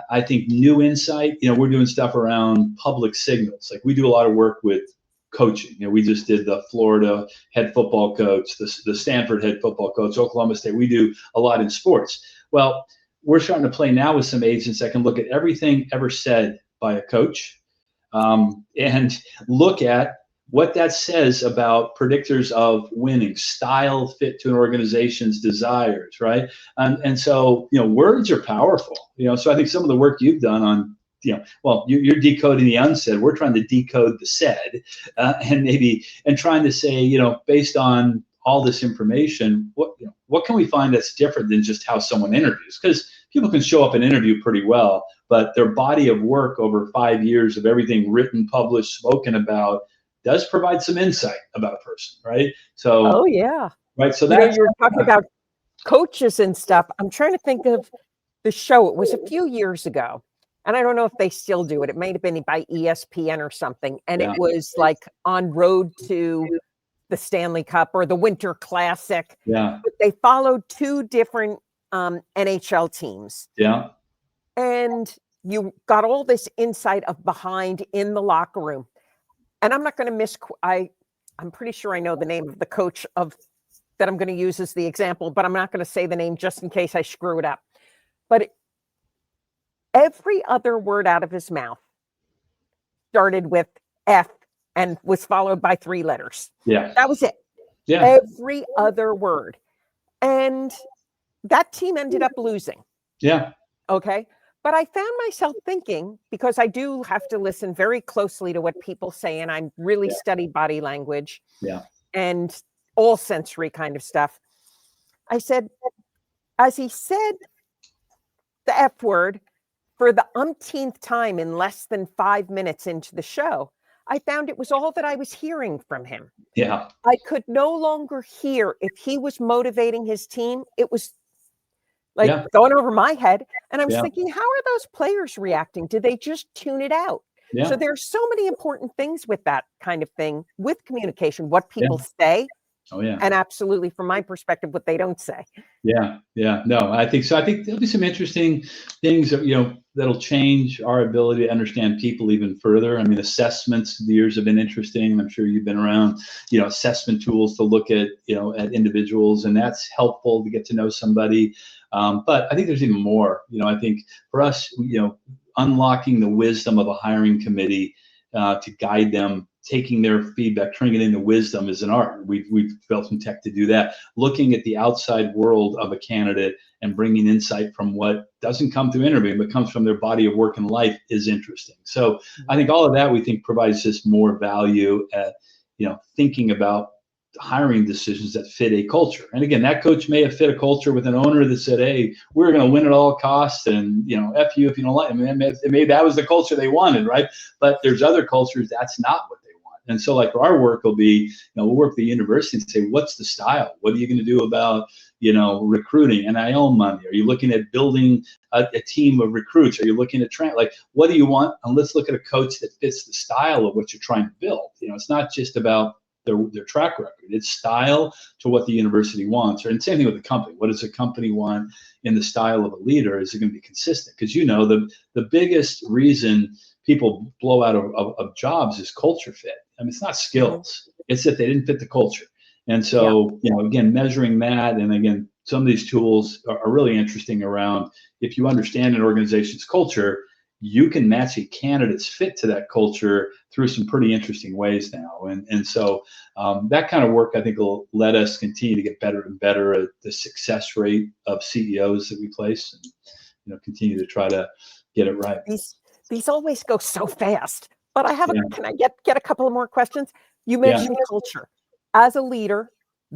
Speaker 2: I think, new insight. We're doing stuff around public signals. Like, we do a lot of work with coaching. We just did the Florida head football coach, the Stanford head football coach, Oklahoma State. We do a lot in sports. Well, we're starting to play now with some agents that can look at everything ever said by a coach, and look at what that says about predictors of winning, style, fit to an organization's desires, right? And so, words are powerful. So I think some of the work you've done on, you're decoding the unsaid. We're trying to decode the said, and trying to say, based on all this information, what can we find that's different than just how someone interviews? Because people can show up and interview pretty well, but their body of work over 5 years of everything written, published, spoken about does provide some insight about a person, right? So, right. So
Speaker 1: you're talking about coaches and stuff. I'm trying to think of the show. It was a few years ago, and I don't know if they still do it. It might have been by ESPN or something, and it was like on road to the Stanley Cup or the Winter Classic.
Speaker 2: Yeah.
Speaker 1: But they followed 2 different NHL teams.
Speaker 2: Yeah.
Speaker 1: And you got all this insight of behind in the locker room. And I'm not going to I'm pretty sure I know the name of the coach that I'm going to use as the example, but I'm not going to say the name just in case I screw it up. But every other word out of his mouth started with F and was followed by 3 letters.
Speaker 2: Yeah.
Speaker 1: That was it.
Speaker 2: Yeah.
Speaker 1: Every other word. And that team ended up losing.
Speaker 2: Yeah.
Speaker 1: Okay. But I found myself thinking, because I do have to listen very closely to what people say, and I really study body language and all sensory kind of stuff. I said, as he said the F word for the umpteenth time in less than 5 minutes into the show, I found it was all that I was hearing from him.
Speaker 2: Yeah.
Speaker 1: I could no longer hear if he was motivating his team. It was like
Speaker 2: Yeah.
Speaker 1: going over my head. And I was
Speaker 2: Yeah.
Speaker 1: thinking, how are those players reacting? Did they just tune it out? So
Speaker 2: Yeah.
Speaker 1: there's so many important things with that kind of thing, with communication, what
Speaker 2: Yeah.
Speaker 1: people say,
Speaker 2: Oh, yeah.
Speaker 1: and absolutely, from my perspective, what they don't say.
Speaker 2: Yeah, yeah, no, I think so. I think there'll be some interesting things that, that'll change our ability to understand people even further. I mean, assessments, the years have been interesting. I'm sure you've been around, assessment tools to look at, at individuals, and that's helpful to get to know somebody. But I think there's even more. I think for us, unlocking the wisdom of a hiring committee to guide them, taking their feedback, turning it into wisdom is an art. We've built some tech to do that. Looking at the outside world of a candidate and bringing insight from what doesn't come through interviewing, but comes from their body of work and life is interesting. So I think all of that, we think, provides us more value at, thinking about hiring decisions that fit a culture. And again, that coach may have fit a culture with an owner that said, hey, we're going to win at all costs, and F you if you don't like it. Maybe that was the culture they wanted, right? But there's other cultures that's not what they want. And so like our work will be, we'll work with the university and say, what's the style? What are you going to do about, recruiting, NIL money? Are you looking at building a team of recruits? Are you looking at what do you want? And let's look at a coach that fits the style of what you're trying to build. It's not just about their track record. It's style to what the university wants. And same thing with the company. What does a company want in the style of a leader? Is it going to be consistent? Because the biggest reason people blow out of jobs is culture fit. I mean, it's not skills. It's that they didn't fit the culture. And so, again, measuring that, and again, some of these tools are really interesting around, if you understand an organization's culture, you can match a candidate's fit to that culture through some pretty interesting ways now. And so that kind of work, I think, will let us continue to get better and better at the success rate of CEOs that we place, and continue to try to get it right.
Speaker 1: These always go so fast. But I have can I get a couple of more questions? You mentioned culture. As a leader,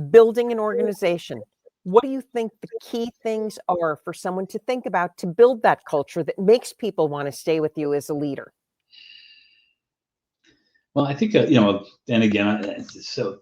Speaker 1: building an organization, what do you think the key things are for someone to think about to build that culture that makes people want to stay with you as a leader?
Speaker 2: Well, I think, and again, so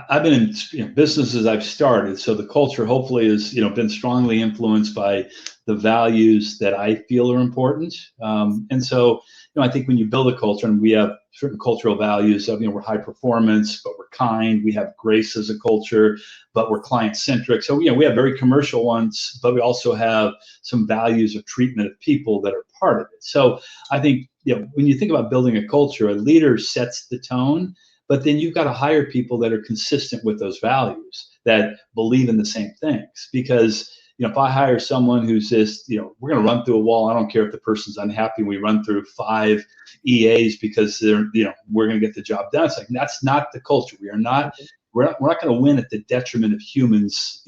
Speaker 2: I've been in businesses I've started, so the culture hopefully has been strongly influenced by the values that I feel are important. And so I think when you build a culture, and we have certain cultural values of we're high performance, but we're kind. We have grace as a culture, but we're client centric. So we have very commercial ones, but we also have some values of treatment of people that are part of it. So I think when you think about building a culture, a leader sets the tone. But then you've got to hire people that are consistent with those values, that believe in the same things. Because, if I hire someone who's just, we're going to run through a wall, I don't care if the person's unhappy, we run through 5 EAs because they're, we're going to get the job done. It's like, that's not the culture. We're not going to win at the detriment of humans,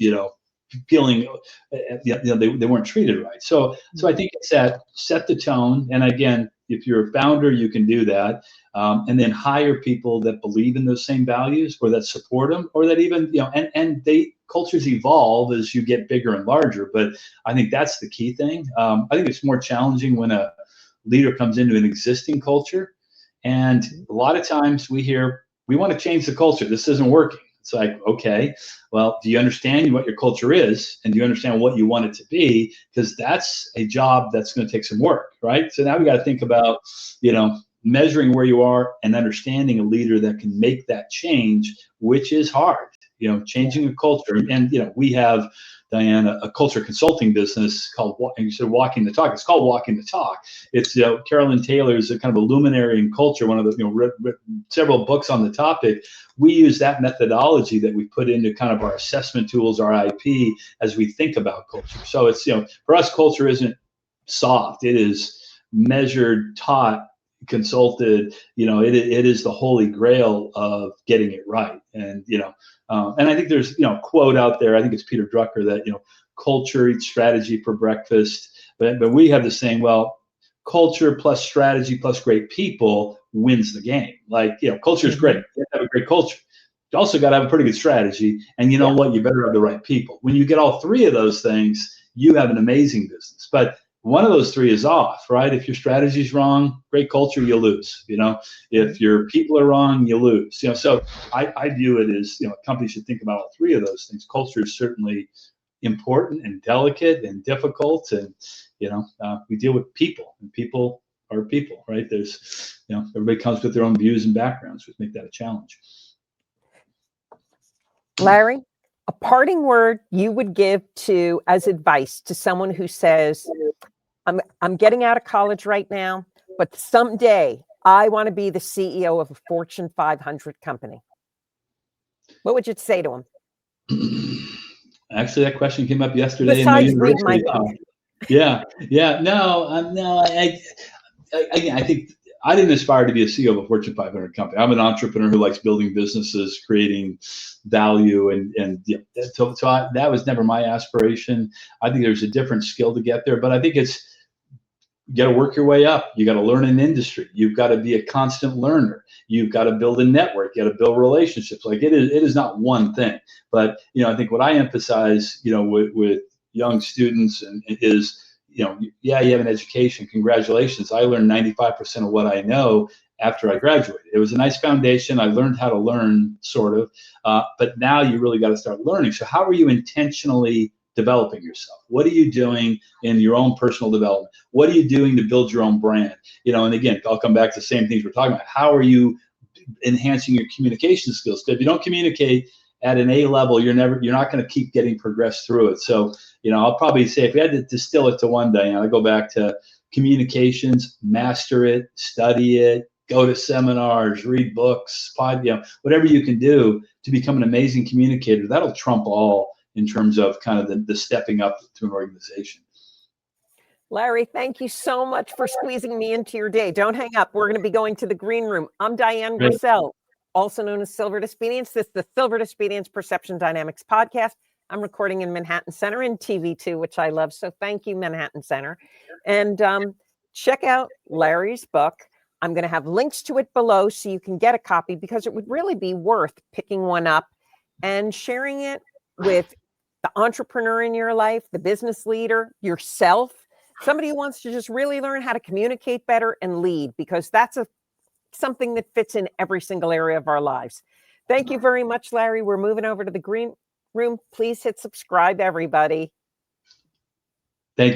Speaker 2: feeling, they weren't treated right. So I think it's that set the tone. And again, if you're a founder, you can do that. And then hire people that believe in those same values, or that support them, or that even, and cultures evolve as you get bigger and larger. But I think that's the key thing. I think it's more challenging when a leader comes into an existing culture. And a lot of times we hear, we want to change the culture. This isn't working. It's like, okay, well, do you understand what your culture is? And do you understand what you want it to be? Because that's a job that's going to take some work, right? So now we got to think about, measuring where you are and understanding a leader that can make that change, which is hard, changing a culture. And, we have, Diane, a culture consulting business called, and you said Walking the Talk. It's called Walking the Talk. It's, Carolyn Taylor is a kind of a luminary in culture, one of the, written several books on the topic. We use that methodology that we put into kind of our assessment tools, our IP, as we think about culture. So it's, for us, culture isn't soft. It is measured, taught, consulted. It is the holy grail of getting it right. And, and I think there's, a quote out there, I think it's Peter Drucker, that, culture eats strategy for breakfast. But we have the saying, well, culture plus strategy plus great people wins the game. Like, culture is great. You have to have a great culture. You also got to have a pretty good strategy. And you know what? You better have the right people. When you get all 3 of those things, you have an amazing business. But one of those three is off, right? If your strategy is wrong, great culture, you lose. If your people are wrong, you lose. So I view it as, companies should think about all three of those things. Culture is certainly important and delicate and difficult, and we deal with people, and people are people, right? There's, everybody comes with their own views and backgrounds, which make that a challenge.
Speaker 1: Larry, a parting word you would give as advice to someone who says, I'm getting out of college right now, but someday I want to be the CEO of a Fortune 500 company. What would you say to him?
Speaker 2: Actually, that question came up yesterday
Speaker 1: Besides
Speaker 2: in the
Speaker 1: read my
Speaker 2: university.
Speaker 1: book.
Speaker 2: No. I think I didn't aspire to be a CEO of a Fortune 500 company. I'm an entrepreneur who likes building businesses, creating value, so that was never my aspiration. I think there's a different skill to get there, but I think you got to work your way up. You got to learn an industry. You've got to be a constant learner. You've got to build a network. You got to build relationships. Like it is not one thing. But I think what I emphasize, with young students is, you have an education. Congratulations. I learned 95% of what I know after I graduated. It was a nice foundation. I learned how to learn, sort of. But now you really got to start learning. So how are you intentionally developing yourself? What are you doing in your own personal development? What are you doing to build your own brand? And again, I'll come back to the same things we're talking about. How are you enhancing your communication skills? Because if you don't communicate at an A level, you're not going to keep getting progressed through it. So, I'll probably say, if we had to distill it to one, Diane, I go back to communications, master it, study it, go to seminars, read books, whatever you can do to become an amazing communicator. That'll trump all in terms of kind of the stepping up to an organization.
Speaker 1: Larry, thank you so much for squeezing me into your day. Don't hang up. We're going to be going to the green room. I'm Dian Griesel, also known as Silver Disobedience. This is the Silver Disobedience Perception Dynamics podcast. I'm recording in Manhattan Center in TV2, which I love. So thank you, Manhattan Center. And check out Larry's book. I'm going to have links to it below so you can get a copy, because it would really be worth picking one up and sharing it with the entrepreneur in your life, the business leader, yourself, somebody who wants to just really learn how to communicate better and lead, because that's something that fits in every single area of our lives. Thank you very much, Larry. We're moving over to the green room. Please hit subscribe, everybody.